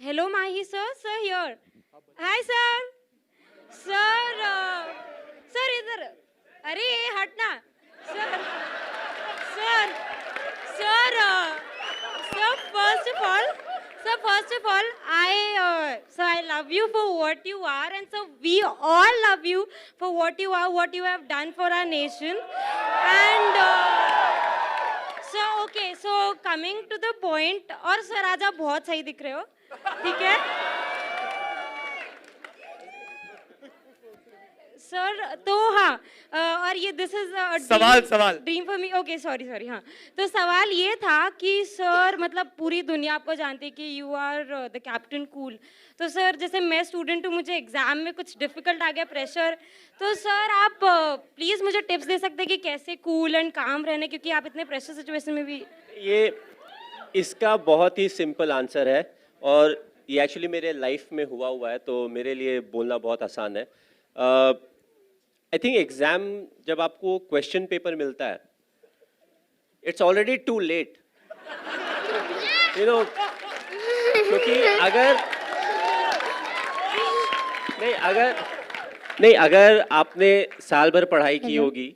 Hello, Mahi sir. Sir here. Hi, sir. Sir, sir इधर. अरे ये हटना. Sir, sir, sir, first of all, I love you for what you are, and so we all love you for what you are, what you have done for our nation, and. So coming to the point, और sir आज आप बहुत सही दिख रहे हो, ठीक है? सर तो हाँ, और ये दिस इज सवाल dream for me. Okay, sorry. हाँ, तो सवाल ये था कि सर मतलब पूरी दुनिया आपको जानती है कि you are the captain cool. तो सर जैसे मैं स्टूडेंट हूँ, मुझे एग्जाम में कुछ डिफिकल्ट आ गया, प्रेशर, तो सर आप प्लीज मुझे टिप्स दे सकते हैं कि कैसे कूल एंड काम रहना, क्योंकि आप इतने प्रेशर सिचुएशन में भी. ये इसका बहुत ही सिंपल आंसर है और ये एक्चुअली मेरे लाइफ में हुआ है, तो मेरे लिए बोलना बहुत आसान है. आई थिंक एग्जाम जब आपको क्वेश्चन पेपर मिलता है, it's already too late, you know, क्योंकि अगर आपने साल भर पढ़ाई की होगी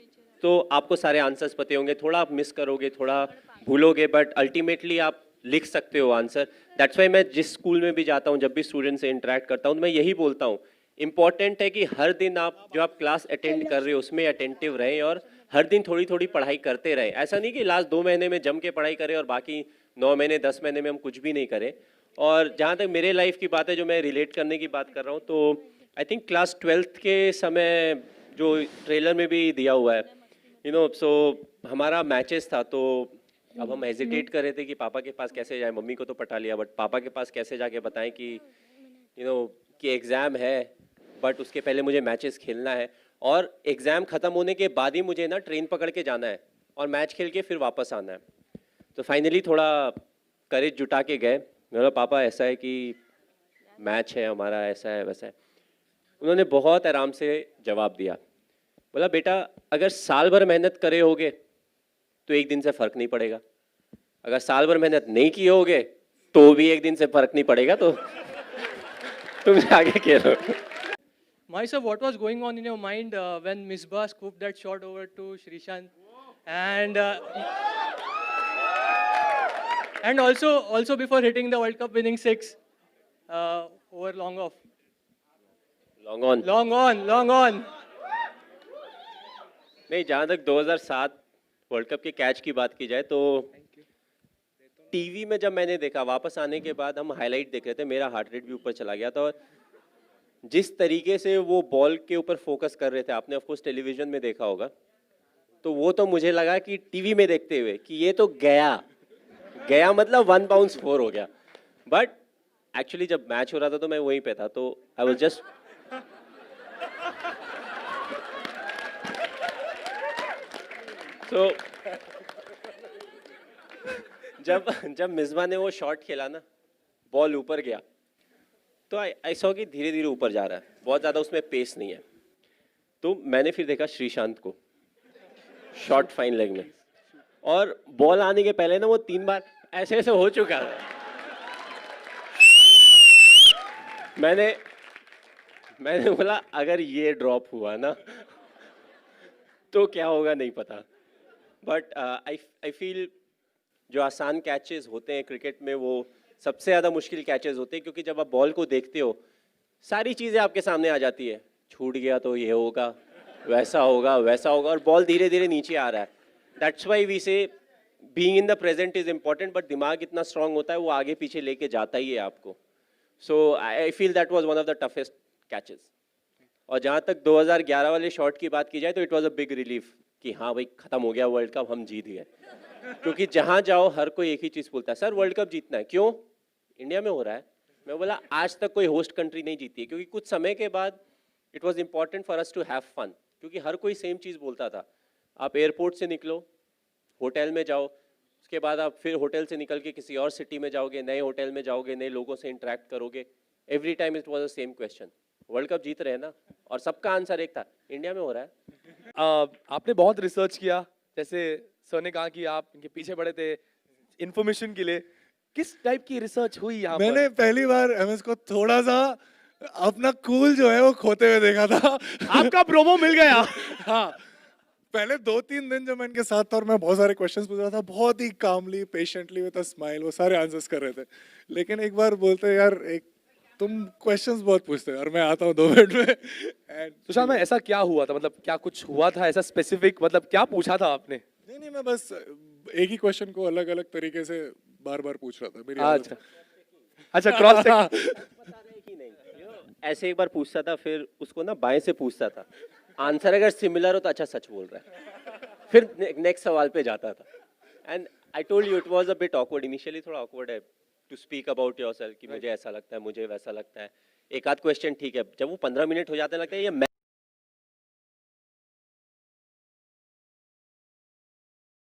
तो आपको सारे आंसर्स पते होंगे. थोड़ा आप मिस करोगे, थोड़ा भूलोगे, बट अल्टीमेटली आप लिख सकते हो आंसर. दैट्स वाई मैं जिस स्कूल में भी जाता हूँ, जब भी स्टूडेंट से इंटरेक्ट करता हूँ, तो मैं यही बोलता हूँ, इम्पॉर्टेंट है कि हर दिन आप क्लास अटेंड कर रहे हो उसमें अटेंटिव रहें और हर दिन थोड़ी थोड़ी पढ़ाई करते रहें. ऐसा नहीं कि लास्ट 2 महीने में जम के पढ़ाई करें और बाकी 9 महीने 10 महीने में हम कुछ भी नहीं करें. और जहाँ तक मेरे लाइफ की बात है, जो मैं रिलेट करने की बात कर रहा हूँ, तो आई थिंक क्लास 12th के समय जो ट्रेलर में भी दिया हुआ है, यू नो, सो हमारा मैचेस था, तो अब हम हेजिटेट कर रहे थे कि पापा के पास कैसे जाए. मम्मी को तो पटा लिया, बट पापा के पास कैसे जाके बताएं कि यू नो कि एग्ज़ाम है, बट उसके पहले मुझे मैचेस खेलना है और एग्ज़ाम ख़त्म होने के बाद ही मुझे ना ट्रेन पकड़ के जाना है और मैच खेल के फिर वापस आना है. तो फाइनली थोड़ा करेज जुटा के गए. मेरा पापा ऐसा है कि मैच है हमारा, ऐसा है वैसा है. उन्होंने बहुत आराम से जवाब दिया. बोला, बेटा अगर साल भर मेहनत करे होगे तो एक दिन से फ़र्क नहीं पड़ेगा, अगर साल भर मेहनत नहीं किए होगे तो भी एक दिन से फ़र्क नहीं पड़ेगा, तो तुम आगे खेलो. Mahi, what was going on in your mind when Misbah scooped that shot over to Srishant, and also before hitting the World Cup winning six over long off, long on. नहीं, जहाँ तक 2007 वर्ल्ड कप के catch की बात की जाए, तो TV में जब मैंने देखा, वापस आने के बाद हम हाईलाइट देख रहे थे, मेरा हार्ट रेट भी ऊपर चला गया था. और जिस तरीके से वो बॉल के ऊपर फोकस कर रहे थे, आपने ऑफ कोर्स टेलीविजन में देखा होगा, तो वो तो मुझे लगा कि टीवी में देखते हुए कि ये तो गया मतलब 1 बाउंस 4 हो गया. बट एक्चुअली जब मैच हो रहा था तो मैं वहीं पे था, तो आई वाज जस्ट तो जब मिसबा ने वो शॉट खेला ना, बॉल ऊपर गया, तो आई सॉ कि धीरे धीरे ऊपर जा रहा है, बहुत ज़्यादा उसमें पेस नहीं है. तो मैंने फिर देखा श्रीशांत को शॉट फाइन लेग में, और बॉल आने के पहले ना वो 3 बार ऐसे ऐसे हो चुका था. मैंने बोला अगर ये ड्रॉप हुआ ना तो क्या होगा नहीं पता. बट आई फील जो आसान कैचेस होते हैं क्रिकेट में, वो सबसे ज़्यादा मुश्किल कैचेस होते हैं, क्योंकि जब आप बॉल को देखते हो सारी चीज़ें आपके सामने आ जाती है. छूट गया तो ये होगा, वैसा होगा, और बॉल धीरे धीरे नीचे आ रहा है. दैट्स वाई वी से being in the present is important, but दिमाग इतना स्ट्रांग होता है, वो आगे पीछे लेके जाता ही है आपको. So I feel that was one of the toughest catches. और जहाँ तक 2011 वाले शॉट की बात की जाए, तो it was a big relief कि हाँ भाई, ख़त्म हो गया वर्ल्ड कप, हम जीत गए. क्योंकि जहाँ जाओ हर कोई एक ही चीज़ बोलता है, सर वर्ल्ड कप जीतना है. क्यों? इंडिया में हो रहा है. मैं बोला आज तक कोई होस्ट कंट्री नहीं जीती है, क्योंकि कुछ समय के बाद it was important for us to have fun, क्योंकि हर कोई सेम चीज़ बोलता था. आप एयरपोर्ट से निकलो, होटल में जाओ, उसके बाद आप फिर होटल से निकल के किसी और सिटी में जाओगे, नए होटल में जाओगे, नए लोगों से इंटरेक्ट करोगे. Every time it was the same question, world cup जीत रहे हैं ना, और सबका आंसर एक था, इंडिया में हो रहा है. आपने बहुत रिसर्च किया, जैसे सर ने कहा कि आप इनके पीछे पड़े थे इन्फॉर्मेशन के लिए. किस टाइप की रिसर्च हुई यहाँ पर? मैंने पहली बार एमएस को थोड़ा सा अपना कूल जो है वो खोते हुए देखा था। आपका प्रोमो मिल गया। हाँ, पहले 2-3 दिन जब मैं इनके साथ था और मैं बहुत सारे क्वेश्चंस पूछ रहा था, बहुत ही कामली पेशेंटली विद अ स्माइल वो सारे आंसर्स कर रहे थे। लेकिन एक बार बोलते यार एक तुम क्वेश्चंस बहुत पूछते हो और मैं आता हूँ 2 मिनट में एंड सुशांत भाई ऐसा क्या हुआ था, मतलब क्या कुछ हुआ था ऐसा स्पेसिफिक, मतलब क्या पूछा था आपने? नहीं मैं बस एक ही क्वेश्चन को अलग अलग तरीके से बार बार पूछ रहा था। मेरी अच्छा अच्छा, क्रॉस ऐसे एक बार पूछता था, फिर उसको ना बाएं से पूछता था, आंसर अगर सिमिलर हो तो अच्छा सच बोल रहा है, फिर नेक्स्ट सवाल पे जाता था। And I told you it was a bit awkward, initially थोड़ा ऑकवर्ड है टू स्पीक अबाउट योरसेल्फ कि मुझे ऐसा लगता है, मुझे वैसा लगता है। एक आध क्वेश्चन ठीक है, जब वो 15 मिनट हो जाते हैं लगता है ये